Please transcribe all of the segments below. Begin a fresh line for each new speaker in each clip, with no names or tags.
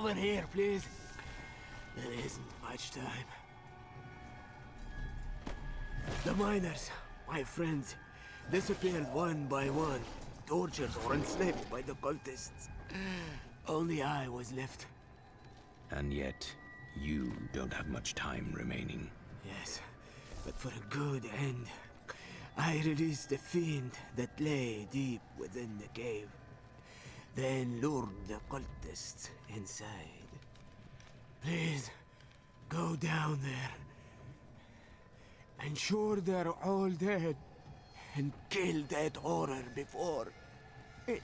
over here, please. There isn't much time. The miners, my friends, disappeared one by one, tortured or enslaved by the cultists. Only I was left.
And yet, you don't have much time remaining.
Yes, but for a good end. I released the fiend that lay deep within the cave. Then lured the cultists inside. Please, go down there. Ensure they're all dead. And kill that horror before it...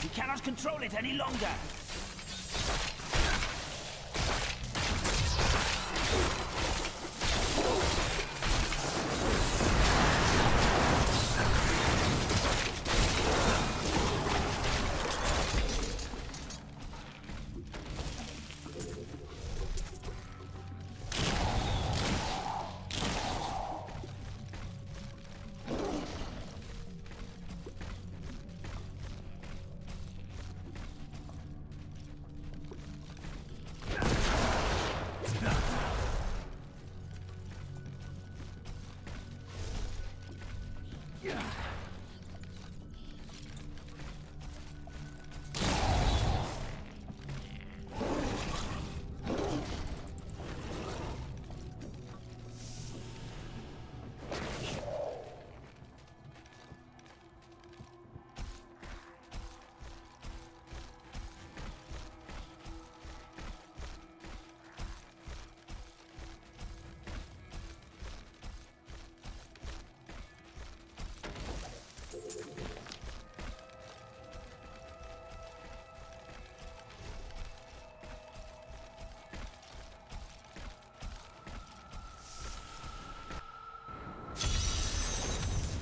We cannot control it any longer!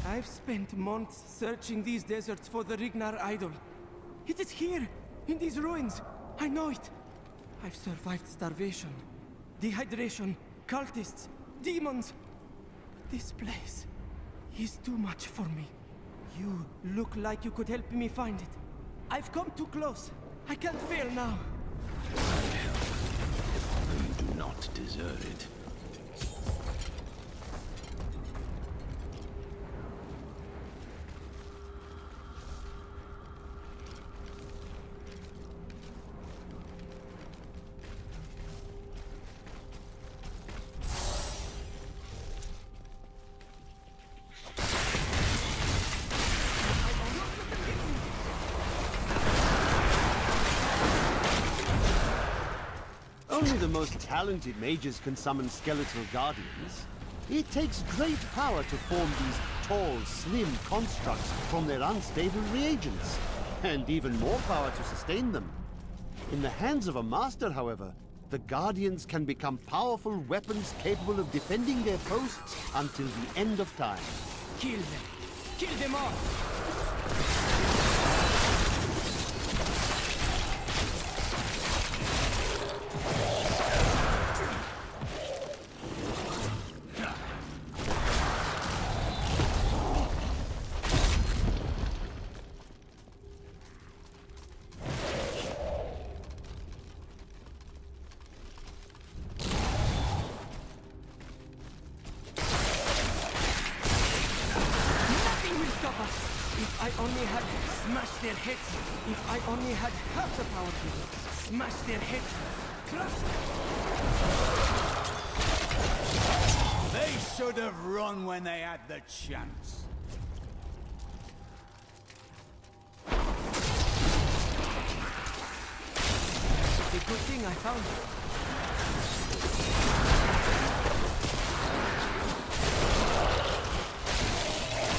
I've spent months searching these deserts for the Rignar idol. It is here, in these ruins. I know it. I've survived starvation, dehydration, cultists, demons. But this place is too much for me. You look like you could help me find it. I've come too close. I can't fail now.
I'll help, though you do not deserve it.
Only the most talented mages can summon skeletal guardians. It takes great power to form these tall, slim constructs from their unstable reagents, and even more power to sustain them. In the hands of a master, however, the guardians can become powerful weapons capable of defending their posts until the end of time.
Kill them. Kill them all. If I only had smashed their heads, if I only had half the power to smash their heads, crush them.
They should have run when they had the chance.
It's a good thing I found it.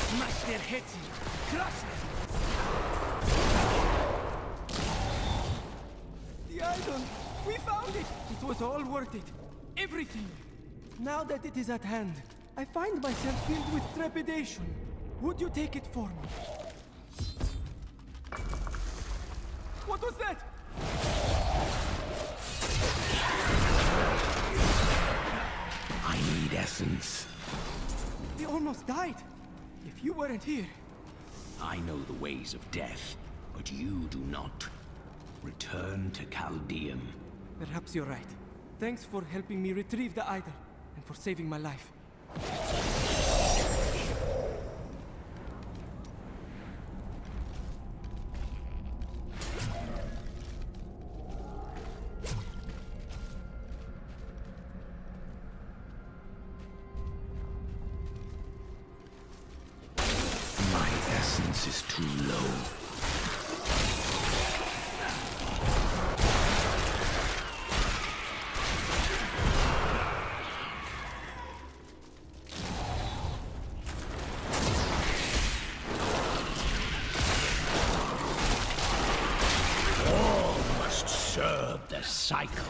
Smash their heads in. Crush them! The idol! We found it! It was all worth it. Everything! Now that it is at hand, I find myself filled with trepidation. Would you take it for me? What was that?
I need essence.
They almost died. If you weren't here,
I know the ways of death, but you do not. Return to Chaldeum.
perhaps you're right. Thanks for helping me retrieve the idol, and for saving my life.
My essence is too low. All must serve the cycle.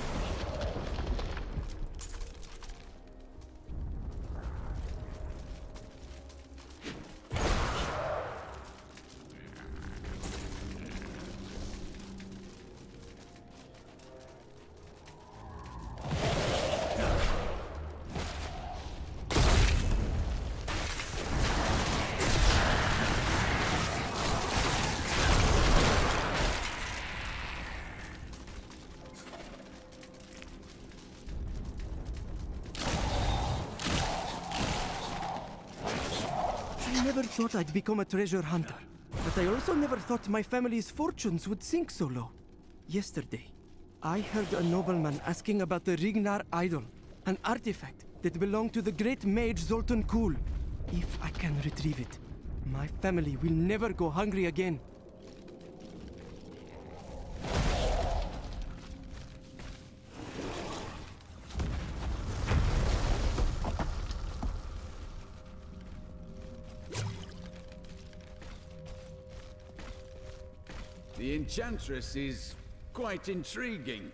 I never thought I'd become a treasure hunter, but I also never thought my family's fortunes would sink so low. Yesterday, I heard a nobleman asking about the Rignar idol, an artifact that belonged to the great mage Zoltan Kuhl. If I can retrieve it, my family will never go hungry again.
The Enchantress is quite intriguing.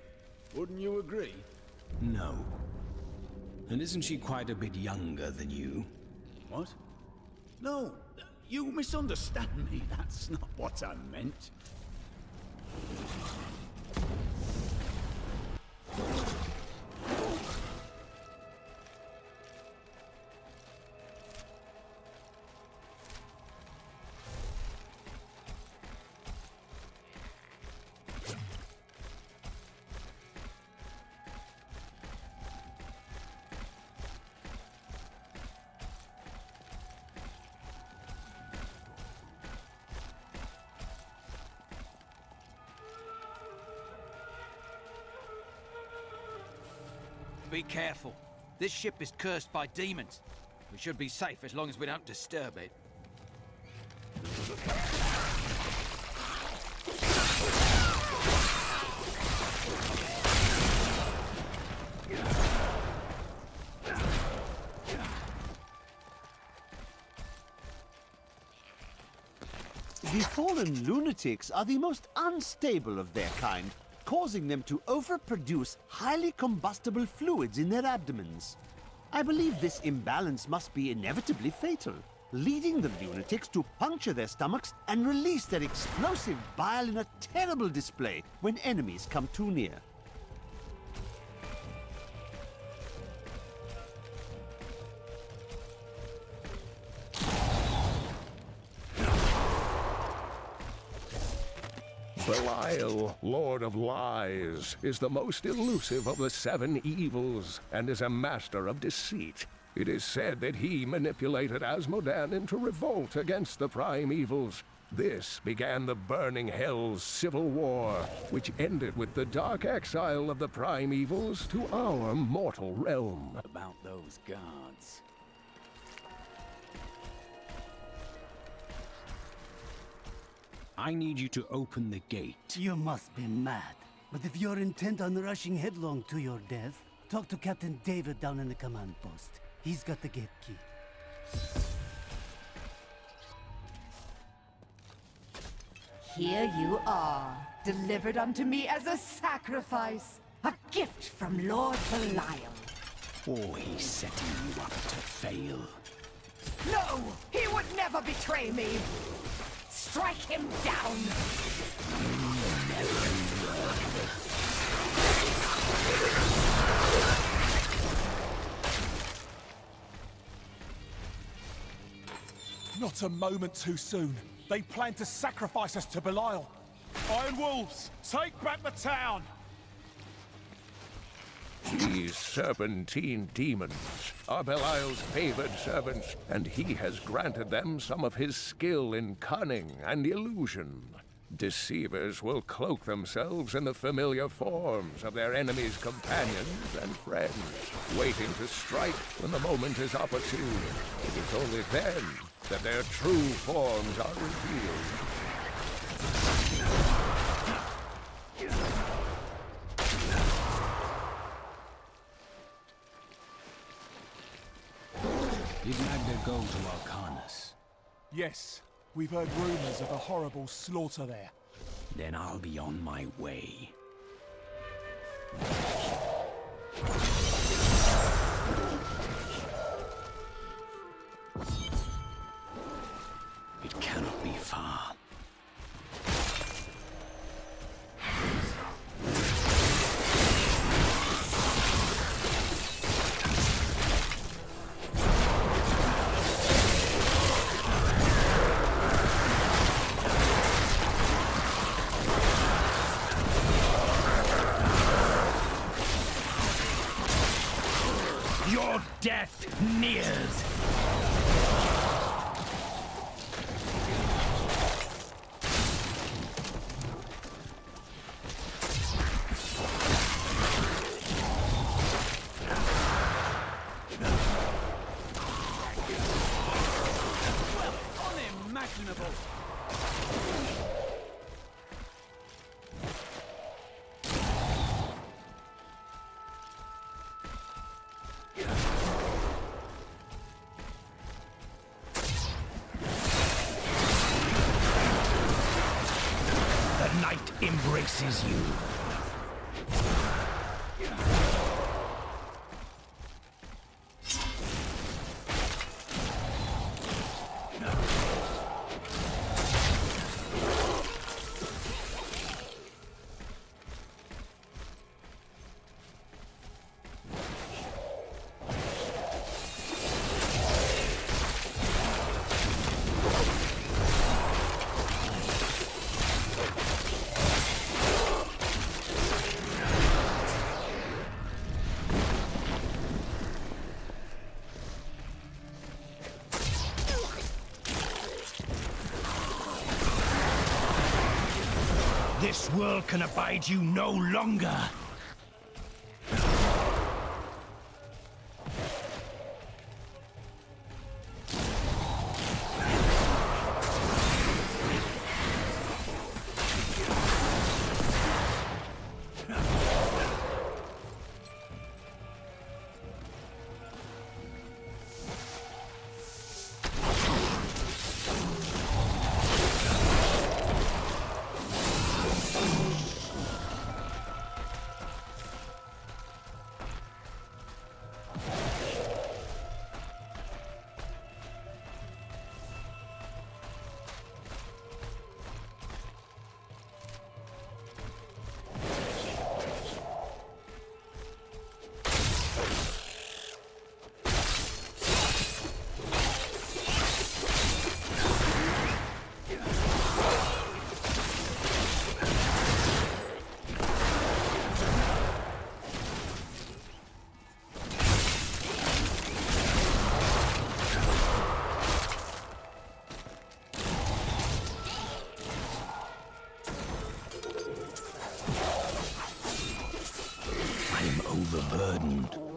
Wouldn't you agree?
No. And isn't she quite a bit younger than you?
What? No, you misunderstand me. That's not what I meant.
Be careful. This ship is cursed by demons. We should be safe as long as we don't disturb it.
The fallen lunatics are the most unstable of their kind, causing them to overproduce highly combustible fluids in their abdomens. I believe this imbalance must be inevitably fatal, leading the lunatics to puncture their stomachs and release their explosive bile in a terrible display when enemies come too near.
Belial, Lord of Lies, is the most elusive of the seven evils and is a master of deceit. It is said that he manipulated Asmodan into revolt against the prime evils. This began the Burning Hell's civil war, which ended with the dark exile of the prime evils to our mortal realm.
About those guards.
I need you to open the gate.
You must be mad. But if you're intent on rushing headlong to your death, talk to Captain David down in the command post. He's got the gate key.
Here you are, delivered unto me as a sacrifice. A gift from Lord Belial.
Oh, he's setting you up to fail.
No! He would never betray me! Strike him down!
No!
Not a moment too soon. They plan to sacrifice us to Belial. Iron Wolves, take back the town!
These serpentine demons are Belial's favored servants, and he has granted them some of his skill in cunning and illusion. Deceivers will cloak themselves in the familiar forms of their enemies' companions and friends, waiting to strike when the moment is opportune. It is only then that their true forms are revealed.
Did Magda go to Arcanus?
Yes, we've heard rumors of a horrible slaughter there.
Then I'll be on my way. It cannot be far. Your death nears!
Unimaginable!
The night embraces you. This world can abide you no longer! Overburdened.